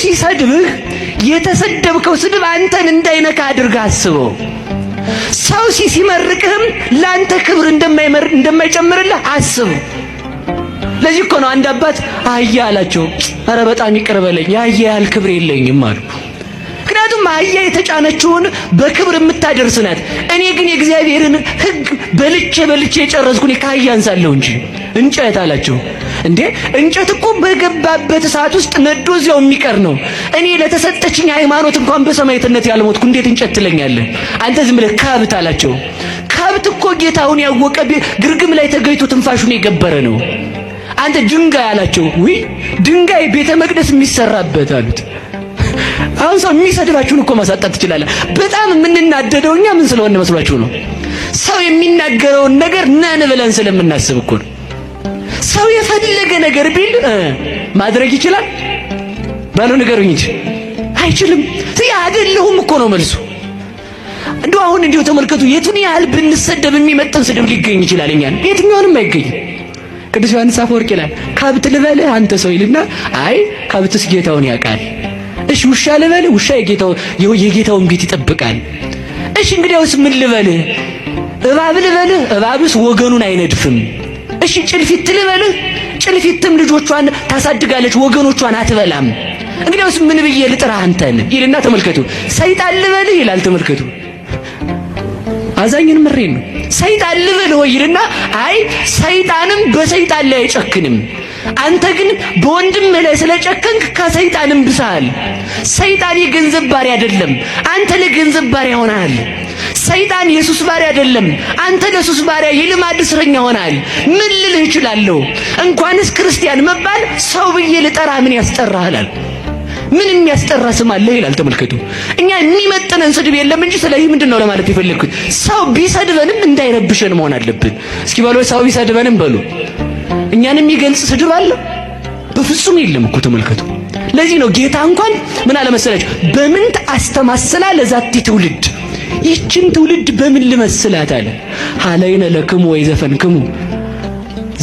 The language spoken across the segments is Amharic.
ሲሰድብህ የተሰደብከው ስድብ አንተን እንዳይነካ አድርገህ አስበው። ሰው ሲመርቅህም ላንተ ክብር እንደማይጨምርልህ አስብ። ለዚህ እኮ ነው አንድ አባት አህያ አላቸው፣ ኧረ በጣም ይቅር በለኝ የአህያ ያህል ክብር የለኝም አሉ። ምክንያቱም አህያ የተጫነችውን በክብር የምታደርስ ናት። እኔ ግን የእግዚአብሔርን ሕግ በልቼ የጨረስኩኝ ከአህያ አንሳለሁ እንጂ እንጨት አላቸው። እንዴ እንጨት እኮ በገባበት እሳት ውስጥ ነዶ እዚያው የሚቀር ነው። እኔ ለተሰጠችኝ ሃይማኖት እንኳን በሰማዕትነት ያልሞትኩ እንዴት እንጨት ትለኛለህ አንተ ዝም ብለህ ከብት አላቸው። ከብት እኮ ጌታውን ያወቀ ግርግም ላይ ተገይቶ ትንፋሹን የገበረ ነው። አንተ ድንጋይ አላቸው። ውይ ድንጋይ ቤተ መቅደስ የሚሰራበት አሉት። አሁን ሰው የሚሰድባችሁን እኮ ማሳጣት ትችላለህ። በጣም የምንናደደው እኛ ምን ስለሆነ መስሏችሁ ነው? ሰው የሚናገረውን ነገር ነን ብለን ስለምናስብ እኮ ነው። ሰው የፈለገ ነገር ቢል ማድረግ ይችላል ባሉ ነገሩኝ እንጂ አይችልም። አይደለሁም እኮ ነው መልሱ። እንደው አሁን እንዲሁ ተመልከቱ፣ የቱን ያህል ብንሰደብ የሚመጣን ስድብ ሊገኝ ይችላል። እኛን የትኛውንም አይገኝም። ቅዱስ ዮሐንስ አፈወርቅ ይላል ከብት ልበልህ አንተ ሰው ይልና አይ ከብትስ ጌታውን ያውቃል። እሺ ውሻ ልበልህ ውሻ የጌታውን ቤት ይጠብቃል። እሺ እንግዲያውስ ምን ልበልህ? እባብ ልበልህ እባብስ ወገኑን አይነድፍም። እሺ ጭልፊት ልበልህ ጭልፊትም ልጆቿን ታሳድጋለች ወገኖቿን አትበላም። እንግዲያውስ ምን ብዬ ልጥራህ አንተን ይልና ተመልከቱ። ሰይጣን ልበልህ ይላል ተመልከቱ። አዛኝን ምሬን ነው። ሰይጣን ልበልህ ይልና አይ ሰይጣንም በሰይጣን ላይ አይጨክንም። አንተ ግን በወንድምህ ላይ ስለጨከንክ ከሰይጣንም ብሰሃል። ሰይጣን የገንዘብ ባሪያ አይደለም፣ አንተ ለገንዘብ ባሪያ ሆነሃል። ሰይጣን የሱስ ባሪያ አይደለም፣ አንተ ለሱስ ባሪያ የልማድ እስረኛ ሆነሃል። ምን ልልህ እችላለሁ? እንኳንስ ክርስቲያን መባል ሰው ብዬ ልጠራ ምን ያስጠራሃል? ምን የሚያስጠራ ስም አለ ይላል ተመልከቱ። እኛ የሚመጥነን ስድብ የለም እንጂ ስለዚህ ምንድነው ለማለት የፈለኩት? ሰው ቢሰድበንም እንዳይረብሸን መሆን አለብን። እስኪ በሉ ሰው ቢሰድበንም በሉ እኛን የሚገልጽ ስድብ አለ? በፍጹም የለም እኮ ተመልከቱ። ለዚህ ነው ጌታ እንኳን ምን አለ መሰላችሁ? በምን አስተማሰላ ለዛቲ ትውልድ፣ ይችን ትውልድ በምን ልመስላት አለ። ሀለይነ ለክሙ ወይ ዘፈንክሙ፣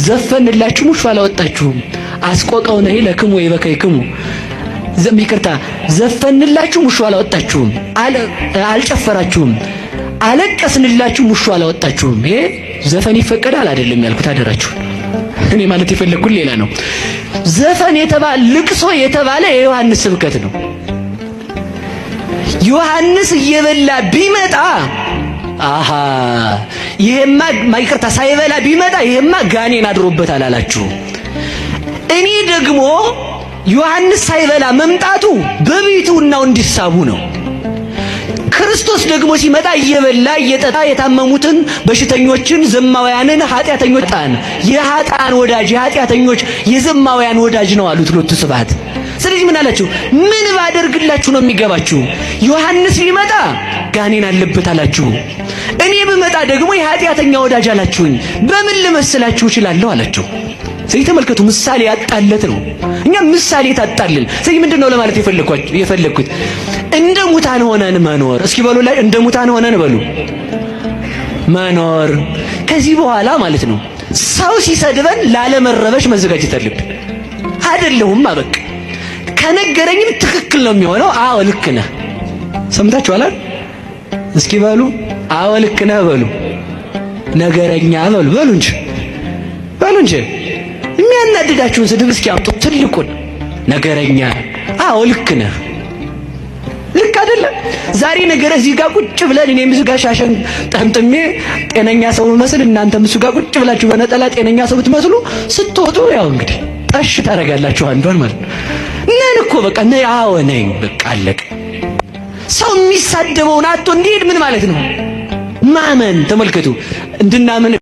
ዘፈንላችሁ ሙሽ አላወጣችሁም። አስቆቀውነ ለክሙ ወይ በከይክሙ፣ ይቅርታ ዘፈንላችሁ ሙሽ አላወጣችሁም፣ አልጨፈራችሁም። አለቀስንላችሁ ሙሽ አላወጣችሁም። ይሄ ዘፈን ይፈቀዳል አይደለም ያልኩት አደራችሁ። እኔ ማለት የፈለኩት ሌላ ነው። ዘፈን የተባለ ልቅሶ የተባለ የዮሐንስ ስብከት ነው። ዮሐንስ እየበላ ቢመጣ አሃ ይሄማ ማይከርታ ሳይበላ ቢመጣ ይሄማ ጋኔን አድሮበታል አላችሁ። እኔ ደግሞ ዮሐንስ ሳይበላ መምጣቱ በቤቱናው እንዲሳቡ ነው። ክርስቶስ ደግሞ ሲመጣ እየበላ እየጠጣ የታመሙትን በሽተኞችን ዘማውያንን ኃጢአተኞችን የኃጥአን ወዳጅ የኃጢአተኞች የዘማውያን ወዳጅ ነው አሉት ሎቱ ስብሐት። ስለዚህ ምን አላችሁ? ምን ባደርግላችሁ ነው የሚገባችሁ? ዮሐንስ ቢመጣ ጋኔን አለበት አላችሁ፣ እኔ ብመጣ ደግሞ የኃጢአተኛ ወዳጅ አላችሁኝ። በምን ልመስላችሁ እችላለሁ አላቸው። ስለዚህ ተመልከቱ፣ ምሳሌ ያጣለት ነው። እኛ ምሳሌ ታጣልን። ስለዚህ ምንድነው ለማለት የፈለኩት? እንደ ሙታን ሆነን መኖር። እስኪ በሉ ላይ እንደ ሙታን ሆነን በሉ መኖር። ከዚህ በኋላ ማለት ነው ሰው ሲሰድበን ላለመረበሽ መዘጋጀት አለብን። አይደለሁም አበቃ ከነገረኝም ትክክል ነው የሚሆነው። አዎ ልክ ነህ። ሰምታችኋል? እስኪ በሉ አዎ ልክ ነህ በሉ። ነገረኛ በሉ እንጂ የሚያናድዳችሁን ስድብ እስኪ አምጡ። ትልቁን ነገረኛ። አዎ ልክ ነህ። ልክ አይደለም? ዛሬ ነገር እዚህ ጋር ቁጭ ብለን እኔም እዚህ ጋር ሻሸን ጠምጥሜ ጤነኛ ሰው መስል እናንተም እሱ ጋር ቁጭ ብላችሁ በነጠላ ጤነኛ ሰው ብትመስሉ ስትወጡ ያው እንግዲህ ጠሽ ታረጋላችሁ አንዷን ማለት ነው። ነን እኮ በቃ አዎ ነኝ በቃ አለቀ። ሰው የሚሳደበውን አጥቶ እንዲሄድ ምን ማለት ነው? ማመን። ተመልከቱ እንድናምን